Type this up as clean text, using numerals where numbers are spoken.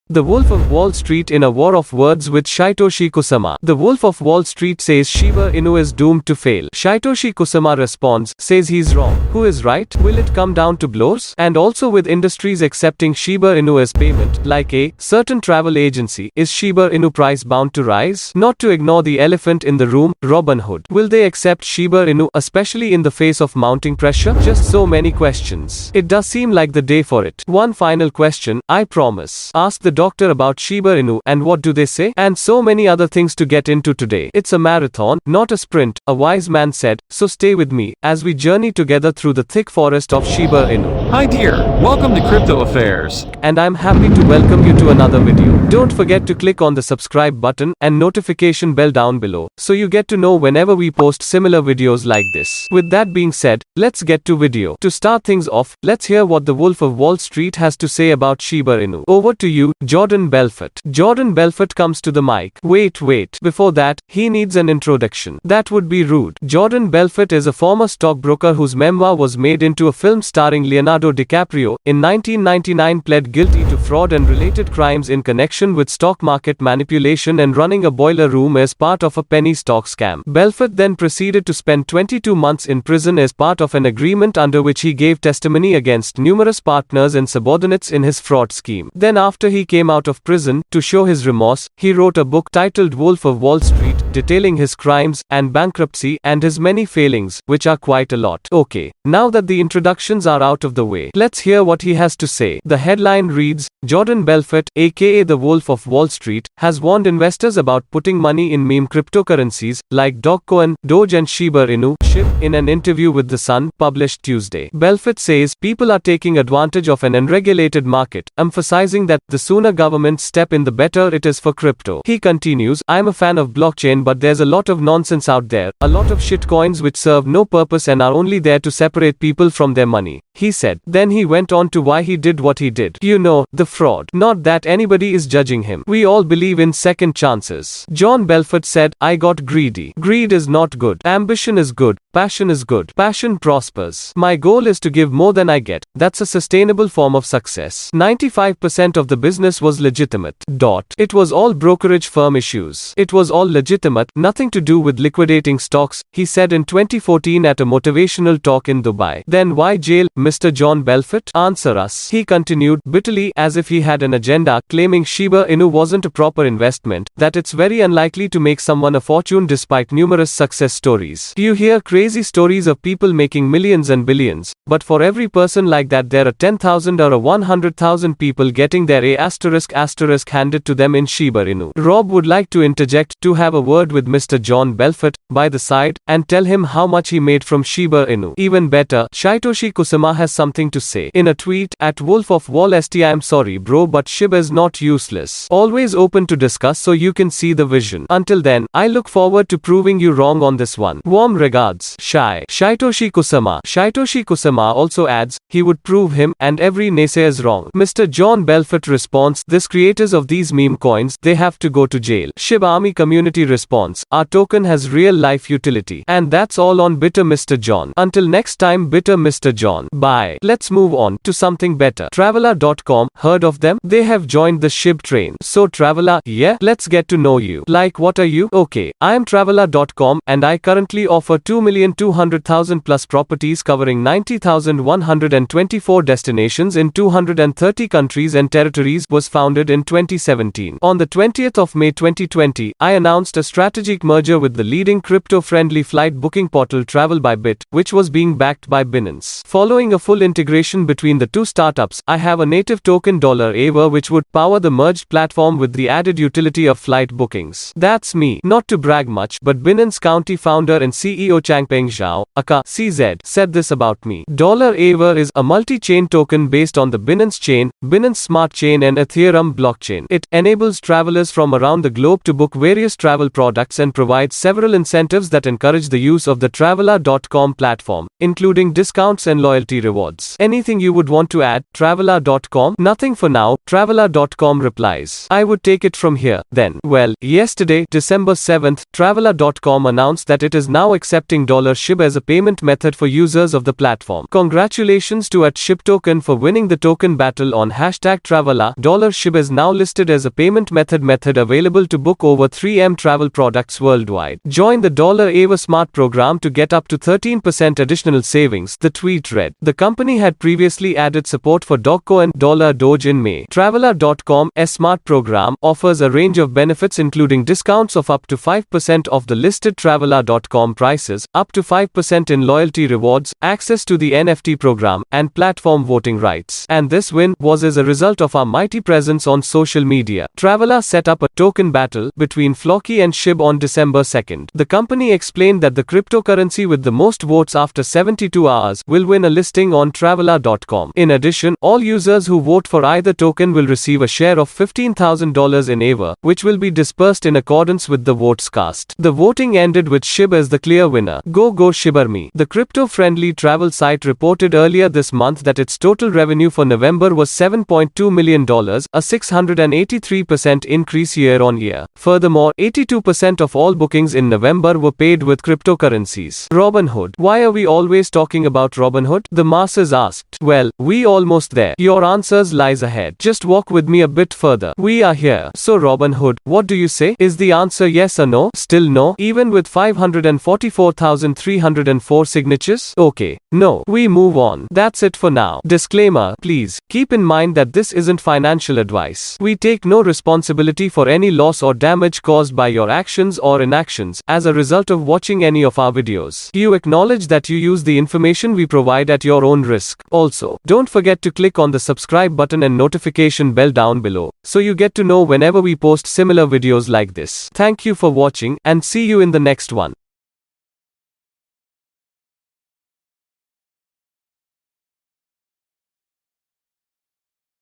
The Wolf of Wall Street in a war of words with Satoshi Kusama. The Wolf of Wall Street says Shiba Inu is doomed to fail. Satoshi Kusama responds, says he's wrong. Who is right? Will it come down to blows? And also with industries accepting Shiba Inu as payment, like a certain travel agency, is Shiba Inu price bound to rise? Not to ignore the elephant in the room, Robinhood. Will they accept Shiba Inu, especially in the face of mounting pressure? Just so many questions. It does seem like the day for it. One final question, I promise. Ask the doctor about Shiba Inu, and what do they say? And so many other things to get into today. It's a marathon, not a sprint, a wise man said, so stay with me, as we journey together through the thick forest of Shiba Inu. Hi dear, welcome to Crypto Affairs. And I'm happy to welcome you to another video. Don't forget to click on the subscribe button and notification bell down below, so you get to know whenever we post similar videos like this. With that being said, let's get to video. To start things off, let's hear what the Wolf of Wall Street has to say about Shiba Inu. Over to you, Jordan Belfort. Jordan Belfort comes to the mic. Wait. Before that, he needs an introduction. That would be rude. Jordan Belfort is a former stockbroker whose memoir was made into a film starring Leonardo DiCaprio. In 1999 pled guilty to fraud and related crimes in connection with stock market manipulation and running a boiler room as part of a penny stock scam. Belfort then proceeded to spend 22 months in prison as part of an agreement under which he gave testimony against numerous partners and subordinates in his fraud scheme. Then after he came out of prison, to show his remorse, he wrote a book titled Wolf of Wall Street, detailing his crimes and bankruptcy and his many failings, which are quite a lot. Okay, now that the introductions are out of the way, let's hear what he has to say. The headline reads, Jordan Belfort, aka the Wolf of Wall Street, has warned investors about putting money in meme cryptocurrencies like Dogecoin, Doge and Shiba Inu, SHIB, in an interview with The Sun, published Tuesday. Belfort says, people are taking advantage of an unregulated market, emphasizing that the sooner governments step in the better it is for crypto. He continues, I'm a fan of blockchain, but there's a lot of nonsense out there, a lot of shitcoins which serve no purpose and are only there to separate people from their money, he said. Then he went on to why he did what he did. You know, the fraud. Not that anybody is judging him. We all believe in second chances. John Belfort said, I got greedy. Greed is not good. Ambition is good. Passion is good. Passion prospers. My goal is to give more than I get. That's a sustainable form of success. 95% of the business was legitimate. It was all brokerage firm issues. It was all legitimate, nothing to do with liquidating stocks, he said in 2014 at a motivational talk in Dubai. Then why jail, Mr. John Belfort? Answer us. He continued, bitterly, as if he had an agenda, claiming Shiba Inu wasn't a proper investment, that it's very unlikely to make someone a fortune despite numerous success stories. You hear crazy stories of people making millions and billions, but for every person like that there are 10,000 or a 100,000 people getting their asterisk handed to them in Shiba Inu. Rob would like to interject, to have a word with Mr. John Belfort, by the side, and tell him how much he made from Shiba Inu. Even better, Satoshi Kusama has something to say. In a tweet, at Wolf of Wall St, I'm sorry bro, but Shiba is not useless. Always open to discuss so you can see the vision. Until then, I look forward to proving you wrong on this one. Warm regards, Satoshi Kusama. Satoshi Kusama also adds, he would prove him, and every naysayer's wrong. Mr. John Belfort responds, this creators of these meme coins, they have to go to jail. SHIB Army community response, our token has real life utility. And that's all on Bitter Mr. John. Until next time, Bitter Mr. John. Bye. Let's move on to something better. Traveler.com, heard of them? They have joined the SHIB train. So Traveler, yeah? Let's get to know you. Like what are you? Okay, I am Traveler.com and I currently offer 2,200,000 plus properties covering 90,124 destinations in 230 countries and territories. Was founded in 2017. On the 20th of May 2020, I announced a strategic merger with the leading crypto-friendly flight booking portal TravelByBit, which was being backed by Binance. Following a full integration between the two startups, I have a native token $AVER which would power the merged platform with the added utility of flight bookings. That's me. Not to brag much, but Binance County founder and CEO Changpeng Zhao, aka CZ, said this about me. $AVER is a multi-chain token based on the Binance Chain, Binance Smart Chain and Ethereum blockchain. It enables travelers from around the globe to book various travel products and provides several incentives that encourage the use of the Traveler.com platform, including discounts and loyalty rewards. Anything you would want to add, Traveler.com? Nothing for now, Traveler.com replies. I would take it from here, then. Well, yesterday, December 7th, Traveler.com announced that it is now accepting $SHIB as a payment method for users of the platform. Congratulations to @SHIBToken for winning the token battle on #Traveler. $SHIB is now listed as a payment method available to book over 3M travel products worldwide. Join the $AVA Smart program to get up to 13% additional savings, the tweet read. The company had previously added support for DocGo and $Doge in May. Traveler.com Smart program offers a range of benefits including discounts of up to 5% off the listed Traveler.com prices, up to 5% in loyalty rewards, access to the NFT program, and platform voting rights. And this win was as a result of our mighty presence on social media. Traveler set up a token battle between Floki and SHIB on December 2nd. The company explained that the cryptocurrency with the most votes after 72 hours will win a listing on Traveler.com. In addition, all users who vote for either token will receive a share of $15,000 in AVA, which will be dispersed in accordance with the votes cast. The voting ended with SHIB as the clear winner. Go SHIBARME. The crypto-friendly travel site reported earlier this month that its total revenue for November was $7.2 million, a 683% increase year-on-year. Furthermore, 82% of all bookings in November were paid with cryptocurrencies. Robinhood. Why are we always talking about Robinhood? The masses asked. Well, we almost there. Your answers lies ahead. Just walk with me a bit further. We are here. So Robinhood, what do you say? Is the answer yes or no? Still no? Even with 544,304 signatures? Okay. No. We move on. That's it for now. Disclaimer. Please, keep in mind that this isn't financial advice. We take no responsibility for any loss or damage caused by your actions or inactions as a result of watching any of our videos. You acknowledge that you use the information we provide at your own risk. Also, don't forget to click on the subscribe button and notification bell down below, so you get to know whenever we post similar videos like this. Thank you for watching, and see you in the next one.